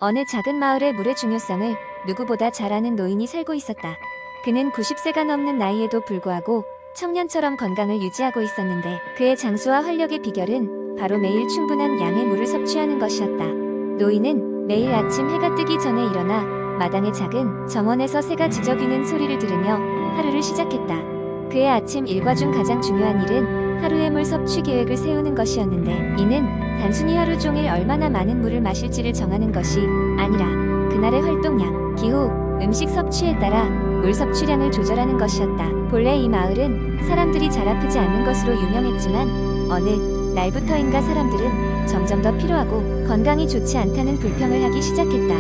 어느 작은 마을에 물의 중요성을 누구보다 잘 아는 노인이 살고 있었다. 그는 90세가 넘는 나이에도 불구하고 청년처럼 건강을 유지하고 있었는데 그의 장수와 활력의 비결은 바로 매일 충분한 양의 물을 섭취하는 것이었다. 노인은 매일 아침 해가 뜨기 전에 일어나 마당의 작은 정원에서 새가 지저귀는 소리를 들으며 하루를 시작했다. 그의 아침 일과 중 가장 중요한 일은 하루의 물 섭취 계획을 세우는 것이었는데 이는 단순히 하루 종일 얼마나 많은 물을 마실지를 정하는 것이 아니라 그날의 활동량, 기후, 음식 섭취에 따라 물 섭취량을 조절하는 것이었다. 본래 이 마을은 사람들이 잘 아프지 않는 것으로 유명했지만 어느 날부터인가 사람들은 점점 더 피로하고 건강이 좋지 않다는 불평을 하기 시작했다.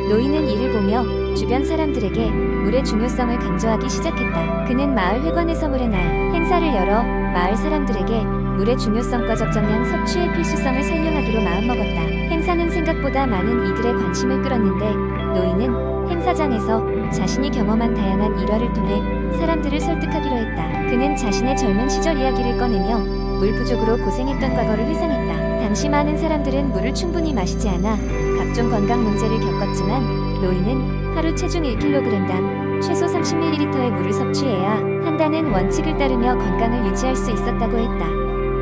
노인은 이를 보며 주변 사람들에게 물의 중요성을 강조하기 시작했다. 그는 마을 회관에서 물의 날 행사를 열어 마을 사람들에게 물의 중요성과 적정량 섭취의 필수성을 설명하기로 마음먹었다. 행사는 생각보다 많은 이들의 관심을 끌었는데 노인은 행사장에서 자신이 경험한 다양한 일화를 통해 사람들을 설득하기로 했다. 그는 자신의 젊은 시절 이야기를 꺼내며 물 부족으로 고생했던 과거를 회상했다. 당시 많은 사람들은 물을 충분히 마시지 않아 각종 건강 문제를 겪었지만 노인은 하루 체중 1kg당 최소 30ml의 물을 섭취해야 한다는 원칙을 따르며 건강을 유지할 수 있었다고 했다.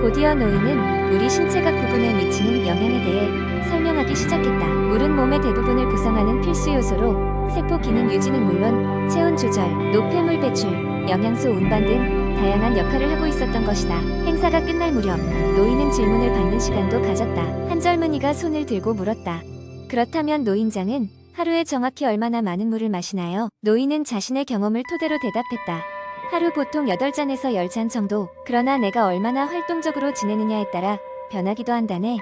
곧이어 노인은 물이 신체 각 부분에 미치는 영향에 대해 설명하기 시작했다. 물은 몸의 대부분을 구성하는 필수 요소로 세포 기능 유지는 물론 체온 조절, 노폐물 배출, 영양소 운반 등 다양한 역할을 하고 있었던 것이다. 행사가 끝날 무렵 노인은 질문을 받는 시간도 가졌다. 한 젊은이가 손을 들고 물었다. 그렇다면 노인장은 하루에 정확히 얼마나 많은 물을 마시나요? 노인은 자신의 경험을 토대로 대답했다. 하루 보통 8잔에서 10잔 정도. 그러나 내가 얼마나 활동적으로 지내느냐에 따라 변하기도 한다네.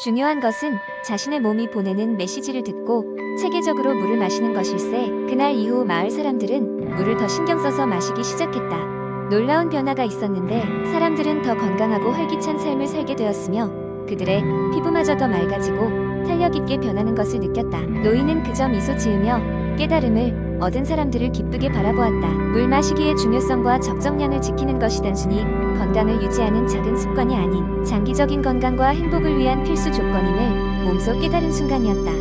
중요한 것은 자신의 몸이 보내는 메시지를 듣고 체계적으로 물을 마시는 것일세. 그날 이후 마을 사람들은 물을 더 신경 써서 마시기 시작했다. 놀라운 변화가 있었는데 사람들은 더 건강하고 활기찬 삶을 살게 되었으며 그들의 피부마저 더 맑아지고 탄력 있게 변하는 것을 느꼈다. 노인은 그저 미소 지으며 깨달음을 얻은 사람들을 기쁘게 바라보았다. 물 마시기의 중요성과 적정량을 지키는 것이 단순히 건강을 유지하는 작은 습관이 아닌 장기적인 건강과 행복을 위한 필수 조건임을 몸소 깨달은 순간이었다.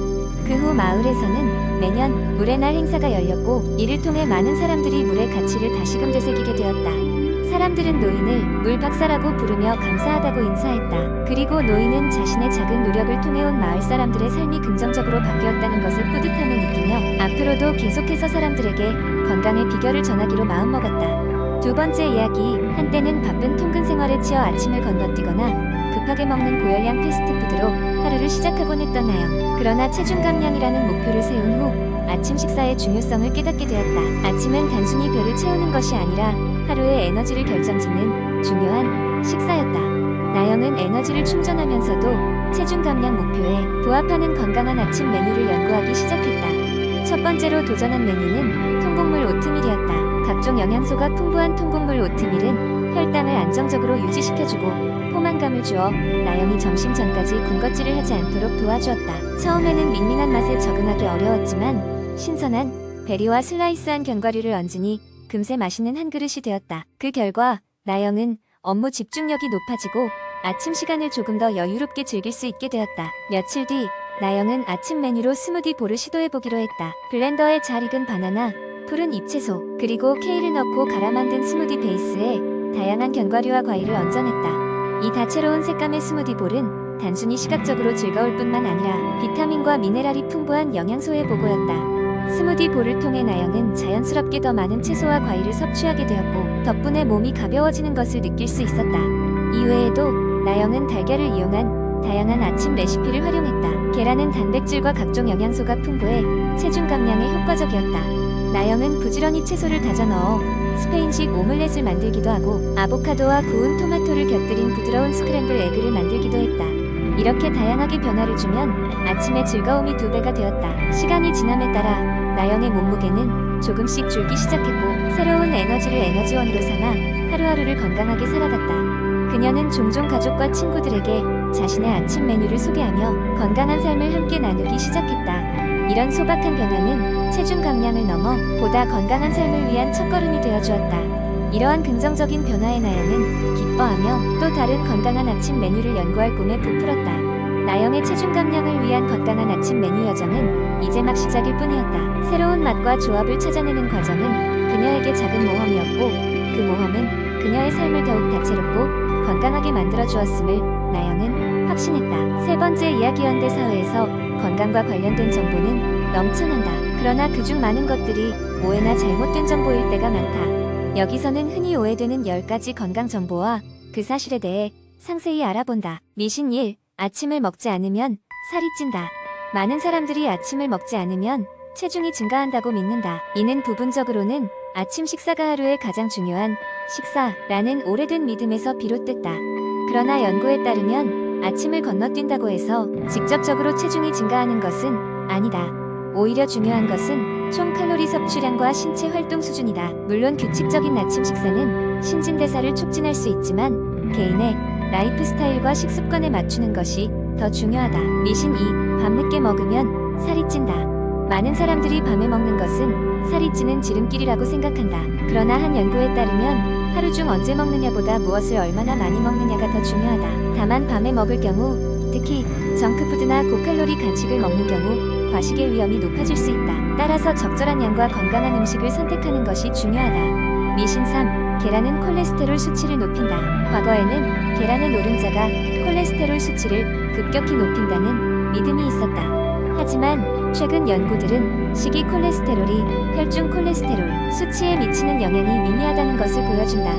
그 후 마을에서는 매년 물의 날 행사가 열렸고 이를 통해 많은 사람들이 물의 가치를 다시금 되새기게 되었다. 사람들은 노인을 물 박사라고 부르며 감사하다고 인사했다. 그리고 노인은 자신의 작은 노력을 통해 온 마을 사람들의 삶이 긍정적으로 바뀌었다는 것에 뿌듯함을 느끼며 앞으로도 계속해서 사람들에게 건강의 비결을 전하기로 마음먹었다. 두 번째 이야기, 한때는 바쁜 통근 생활에 치여 아침을 건너뛰거나 급하게 먹는 고열량 패스트푸드로 하루를 시작하곤 했던 나영. 그러나 체중 감량이라는 목표를 세운 후 아침 식사의 중요성을 깨닫게 되었다. 아침은 단순히 배를 채우는 것이 아니라 하루의 에너지를 결정짓는 중요한 식사였다. 나영은 에너지를 충전하면서도 체중 감량 목표에 부합하는 건강한 아침 메뉴를 연구하기 시작했다. 첫 번째로 도전한 메뉴는 통곡물 오트밀이었다. 각종 영양소가 풍부한 통곡물 오트밀은 혈당을 안정적으로 유지시켜주고 포만감을 주어 나영이 점심 전까지 군것질을 하지 않도록 도와주었다. 처음에는 밍밍한 맛에 적응하기 어려웠지만 신선한 베리와 슬라이스한 견과류를 얹으니 금세 맛있는 한 그릇이 되었다. 그 결과 나영은 업무 집중력이 높아지고 아침 시간을 조금 더 여유롭게 즐길 수 있게 되었다. 며칠 뒤 나영은 아침 메뉴로 스무디 볼을 시도해보기로 했다. 블렌더에 잘 익은 바나나, 푸른 잎채소, 그리고 케일을 넣고 갈아 만든 스무디 베이스에 다양한 견과류와 과일을 얹어냈다. 이 다채로운 색감의 스무디 볼은 단순히 시각적으로 즐거울 뿐만 아니라 비타민과 미네랄이 풍부한 영양소의 보고였다. 스무디 볼을 통해 나영은 자연스럽게 더 많은 채소와 과일을 섭취하게 되었고 덕분에 몸이 가벼워지는 것을 느낄 수 있었다. 이외에도 나영은 달걀을 이용한 다양한 아침 레시피를 활용했다. 계란은 단백질과 각종 영양소가 풍부해 체중 감량에 효과적이었다. 나영은 부지런히 채소를 다져 넣어 스페인식 오믈렛을 만들기도 하고 아보카도와 구운 토마토를 곁들인 부드러운 스크램블 에그를 만들기도 했다. 이렇게 다양하게 변화를 주면 아침의 즐거움이 2배가 되었다. 시간이 지남에 따라 나영의 몸무게는 조금씩 줄기 시작했고 새로운 에너지를 에너지원으로 삼아 하루하루를 건강하게 살아갔다. 그녀는 종종 가족과 친구들에게 자신의 아침 메뉴를 소개하며 건강한 삶을 함께 나누기 시작했다. 이런 소박한 변화는 체중 감량을 넘어 보다 건강한 삶을 위한 첫걸음이 되어주었다. 이러한 긍정적인 변화에 나영은 기뻐하며 또 다른 건강한 아침 메뉴를 연구할 꿈에 부풀었다. 나영의 체중 감량을 위한 건강한 아침 메뉴 여정은 이제 막 시작일 뿐이었다. 새로운 맛과 조합을 찾아내는 과정은 그녀에게 작은 모험이었고, 그 모험은 그녀의 삶을 더욱 다채롭고 건강하게 만들어 주었음을 나영은 확신했다. 세 번째, 이야기 현대 사회에서 건강과 관련된 정보는 넘쳐난다. 그러나 그중 많은 것들이 오해나 잘못된 정보일 때가 많다. 여기서는 흔히 오해되는 10가지 건강 정보와 그 사실에 대해 상세히 알아본다. 미신 1. 아침을 먹지 않으면 살이 찐다. 많은 사람들이 아침을 먹지 않으면 체중이 증가한다고 믿는다. 이는 부분적으로는 아침 식사가 하루의 가장 중요한 식사라는 오래된 믿음에서 비롯됐다. 그러나 연구에 따르면 아침을 건너뛴다고 해서 직접적으로 체중이 증가하는 것은 아니다. 오히려 중요한 것은 총 칼로리 섭취량과 신체 활동 수준이다. 물론 규칙적인 아침 식사는 신진대사를 촉진할 수 있지만 개인의 라이프 스타일과 식습관에 맞추는 것이 더 중요하다. 미신 2. 밤늦게 먹으면 살이 찐다. 많은 사람들이 밤에 먹는 것은 살이 찌는 지름길이라고 생각한다. 그러나 한 연구에 따르면 하루 중 언제 먹느냐보다 무엇을 얼마나 많이 먹느냐가 더 중요하다. 다만 밤에 먹을 경우, 특히 정크푸드나 고칼로리 간식을 먹는 경우 과식의 위험이 높아질 수 있다. 따라서 적절한 양과 건강한 음식을 선택하는 것이 중요하다. 미신 3. 계란은 콜레스테롤 수치를 높인다. 과거에는 계란의 노른자가 콜레스테롤 수치를 급격히 높인다는 믿음이 있었다. 하지만 최근 연구들은 식이 콜레스테롤이 혈중 콜레스테롤 수치에 미치는 영향이 미미하다는 것을 보여준다.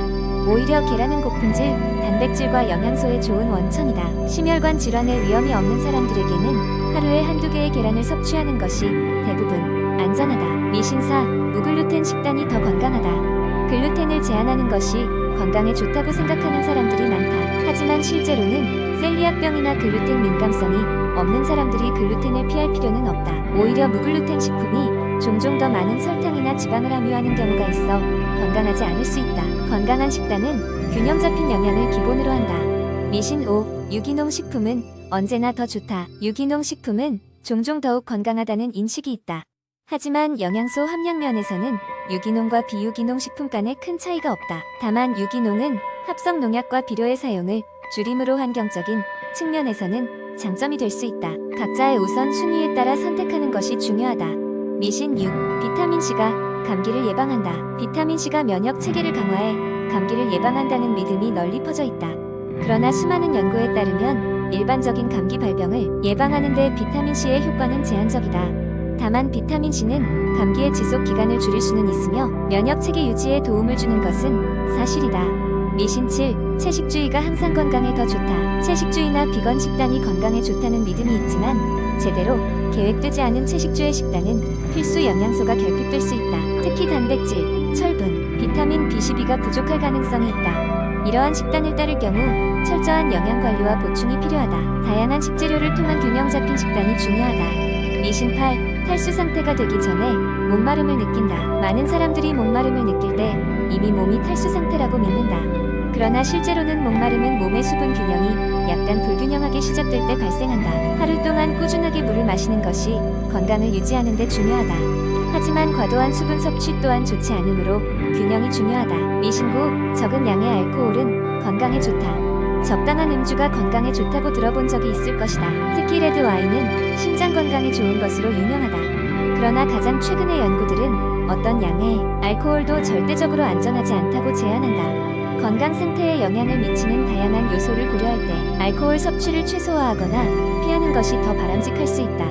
오히려 계란은 고품질, 단백질과 영양소의 좋은 원천이다. 심혈관 질환의 위험이 없는 사람들에게는 하루에 한두 개의 계란을 섭취하는 것이 대부분 안전하다. 미신 4. 무글루텐 식단이 더 건강하다. 글루텐을 제한하는 것이 건강에 좋다고 생각하는 사람들이 많다. 하지만 실제로는 셀리악병이나 글루텐 민감성이 없는 사람들이 글루텐을 피할 필요는 없다. 오히려 무글루텐 식품이 종종 더 많은 설탕이나 지방을 함유하는 경우가 있어 건강하지 않을 수 있다. 건강한 식단은 균형 잡힌 영양을 기본으로 한다. 미신 5. 유기농 식품은 언제나 더 좋다. 유기농 식품은 종종 더욱 건강하다는 인식이 있다. 하지만 영양소 함량 면에서는 유기농과 비유기농 식품 간에 큰 차이가 없다. 다만 유기농은 합성 농약과 비료의 사용을 줄임으로 환경적인 측면에서는 장점이 될 수 있다. 각자의 우선 순위에 따라 선택하는 것이 중요하다. 미신 6. 비타민C가 감기를 예방한다. 비타민C가 면역 체계를 강화해 감기를 예방한다는 믿음이 널리 퍼져 있다. 그러나 수많은 연구에 따르면 일반적인 감기 발병을 예방하는 데 비타민C의 효과는 제한적이다. 다만 비타민C는 감기의 지속 기간을 줄일 수는 있으며 면역 체계 유지에 도움을 주는 것은 사실이다. 미신 7. 채식주의가 항상 건강에 더 좋다. 채식주의나 비건 식단이 건강에 좋다는 믿음이 있지만 제대로 계획되지 않은 채식주의 식단은 필수 영양소가 결핍될 수 있다. 특히 단백질, 철분, 비타민 B12가 부족할 가능성이 있다. 이러한 식단을 따를 경우 철저한 영양 관리와 보충이 필요하다. 다양한 식재료를 통한 균형 잡힌 식단이 중요하다. 미신 8. 탈수 상태가 되기 전에 목마름을 느낀다. 많은 사람들이 목마름을 느낄 때 이미 몸이 탈수 상태라고 믿는다. 그러나 실제로는 목마름은 몸의 수분 균형이 약간 불균형하게 시작될 때 발생한다. 하루 동안 꾸준하게 물을 마시는 것이 건강을 유지하는 데 중요하다. 하지만 과도한 수분 섭취 또한 좋지 않으므로 균형이 중요하다. 미신 9. 적은 양의 알코올은 건강에 좋다. 적당한 음주가 건강에 좋다고 들어본 적이 있을 것이다. 특히 레드 와인은 심장 건강에 좋은 것으로 유명하다. 그러나 가장 최근의 연구들은 어떤 양의 알코올도 절대적으로 안전하지 않다고 제안한다. 건강 상태에 영향을 미치는 다양한 요소를 고려할 때 알코올 섭취를 최소화하거나 피하는 것이 더 바람직할 수 있다.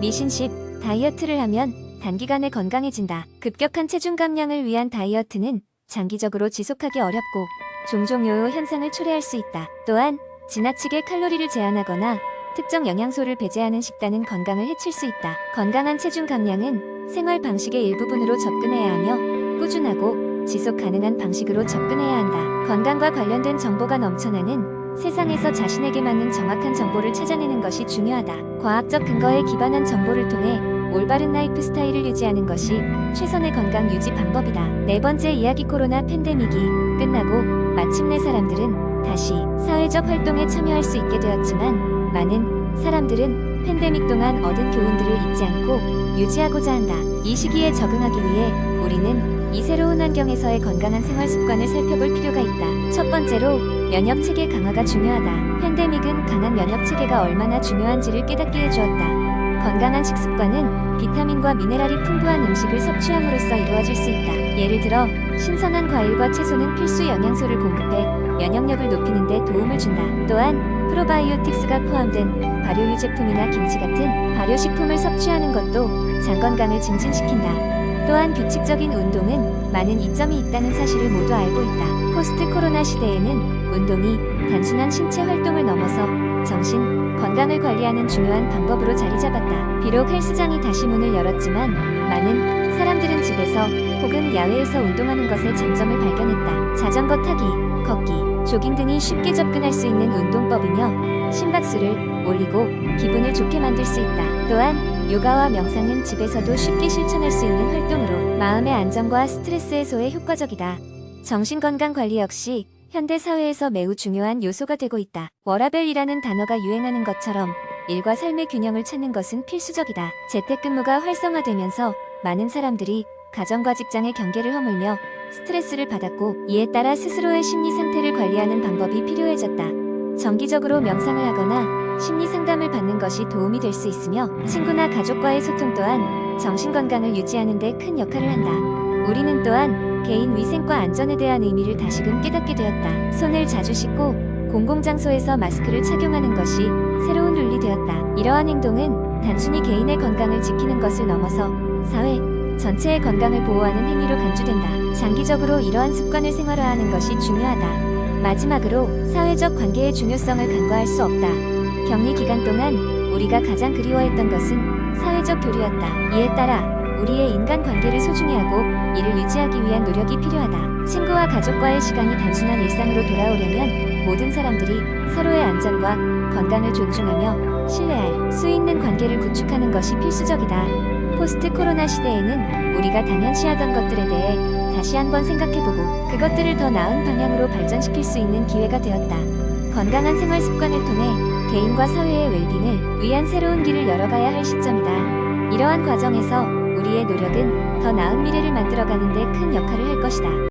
미신 10. 다이어트를 하면 단기간에 건강해진다. 급격한 체중 감량을 위한 다이어트는 장기적으로 지속하기 어렵고 종종 요요 현상을 초래할 수 있다. 또한 지나치게 칼로리를 제한하거나 특정 영양소를 배제하는 식단은 건강을 해칠 수 있다. 건강한 체중 감량은 생활 방식의 일부분으로 접근해야 하며 꾸준하고 지속 가능한 방식으로 접근해야 한다. 건강과 관련된 정보가 넘쳐나는 세상에서 자신에게 맞는 정확한 정보를 찾아내는 것이 중요하다. 과학적 근거에 기반한 정보를 통해 올바른 라이프 스타일을 유지하는 것이 최선의 건강 유지 방법이다. 네 번째 이야기. 코로나 팬데믹이 끝나고 마침내 사람들은 다시 사회적 활동에 참여할 수 있게 되었지만 많은 사람들은 팬데믹 동안 얻은 교훈들을 잊지 않고 유지하고자 한다. 이 시기에 적응하기 위해 우리는 이 새로운 환경에서의 건강한 생활 습관을 살펴볼 필요가 있다. 첫 번째로 면역 체계 강화가 중요하다. 팬데믹은 강한 면역 체계가 얼마나 중요한지를 깨닫게 해주었다. 건강한 식습관은 비타민과 미네랄이 풍부한 음식을 섭취함으로써 이루어질 수 있다. 예를 들어 신선한 과일과 채소는 필수 영양소를 공급해 면역력을 높이는 데 도움을 준다. 또한 프로바이오틱스가 포함된 발효 유제품이나 김치 같은 발효식품을 섭취하는 것도 장 건강을 증진시킨다. 또한 규칙적인 운동은 많은 이점이 있다는 사실을 모두 알고 있다. 포스트 코로나 시대에는 운동이 단순한 신체 활동을 넘어서 정신, 건강을 관리하는 중요한 방법으로 자리 잡았다. 비록 헬스장이 다시 문을 열었지만 많은 사람들은 집에서 혹은 야외에서 운동하는 것의 장점을 발견했다. 자전거 타기, 걷기, 조깅 등이 쉽게 접근할 수 있는 운동법이며 심박수를 올리고 기분을 좋게 만들 수 있다. 또한 요가와 명상은 집에서도 쉽게 실천할 수 있는 활동으로 마음의 안정과 스트레스 해소에 효과적이다. 정신건강 관리 역시 현대 사회에서 매우 중요한 요소가 되고 있다. 워라밸이라는 단어가 유행하는 것처럼 일과 삶의 균형을 찾는 것은 필수적이다. 재택근무가 활성화되면서 많은 사람들이 가정과 직장의 경계를 허물며 스트레스를 받았고 이에 따라 스스로의 심리 상태를 관리하는 방법이 필요해졌다. 정기적으로 명상을 하거나 심리 상담을 받는 것이 도움이 될 수 있으며 친구나 가족과의 소통 또한 정신건강을 유지하는 데 큰 역할을 한다. 우리는 또한 개인 위생과 안전에 대한 의미를 다시금 깨닫게 되었다. 손을 자주 씻고 공공장소에서 마스크를 착용하는 것이 새로운 룰이 되었다. 이러한 행동은 단순히 개인의 건강을 지키는 것을 넘어서 사회 전체의 건강을 보호하는 행위로 간주된다. 장기적으로 이러한 습관을 생활화하는 것이 중요하다. 마지막으로 사회적 관계의 중요성을 간과할 수 없다. 격리 기간 동안 우리가 가장 그리워했던 것은 사회적 교류였다. 이에 따라 우리의 인간관계를 소중히 하고 이를 유지하기 위한 노력이 필요하다. 친구와 가족과의 시간이 단순한 일상으로 돌아오려면 모든 사람들이 서로의 안전과 건강을 존중하며 신뢰할 수 있는 관계를 구축하는 것이 필수적이다. 포스트 코로나 시대에는 우리가 당연시하던 것들에 대해 다시 한번 생각해보고 그것들을 더 나은 방향으로 발전시킬 수 있는 기회가 되었다. 건강한 생활 습관을 통해 개인과 사회의 웰빙을 위한 새로운 길을 열어가야 할 시점이다. 이러한 과정에서 우리의 노력은 더 나은 미래를 만들어가는 데 큰 역할을 할 것이다.